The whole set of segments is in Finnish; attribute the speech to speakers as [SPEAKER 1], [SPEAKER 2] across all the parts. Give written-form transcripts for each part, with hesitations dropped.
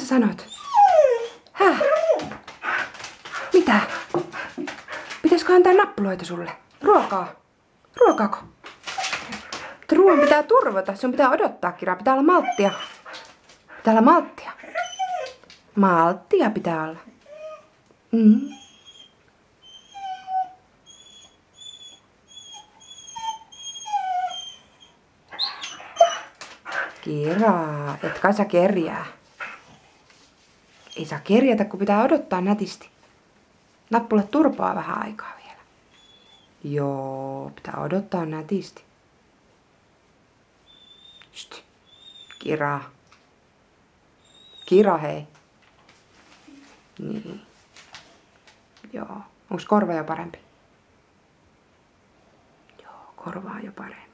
[SPEAKER 1] sä sanot? Häh? Mitä? Pitäisikö antaa nappuloita sulle? Ruokaa? Ruokaako? Ruoan pitää turvata, sun pitää odottaa, Kira. Pitää olla malttia. Pitää olla malttia. Malttia pitää olla. Kira, et kai sä kerjää. Ei saa kerjätä, kun pitää odottaa nätisti. Nappulle turpaa vähän aikaa vielä. Joo, pitää odottaa nätisti. Shht. Kira. Kira, hei. Niin. Joo. Onks korva jo parempi? Joo, korva on jo parempi.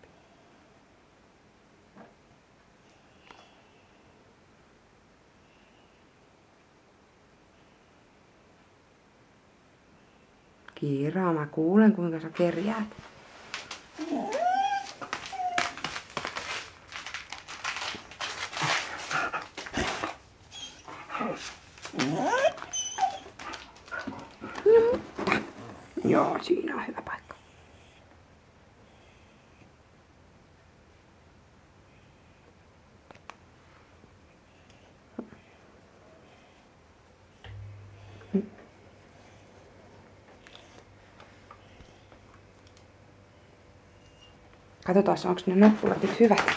[SPEAKER 1] Kira, mä kuulen kuinka sä kerjäät. Joo, siinä on hyvä paikka. Katsotaan, onko ne nappulat nyt hyvät.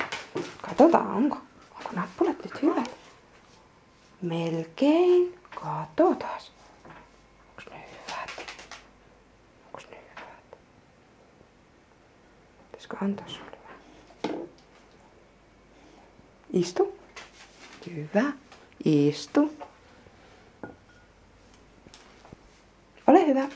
[SPEAKER 1] Katsotaan, onko nappulat nyt hyvät. Melkein. Katsotaan. Onko ne hyvät? Onko ne hyvät? Pitäisikö antaa sulle? Istu. Hyvä. Istu. Ole hyvä.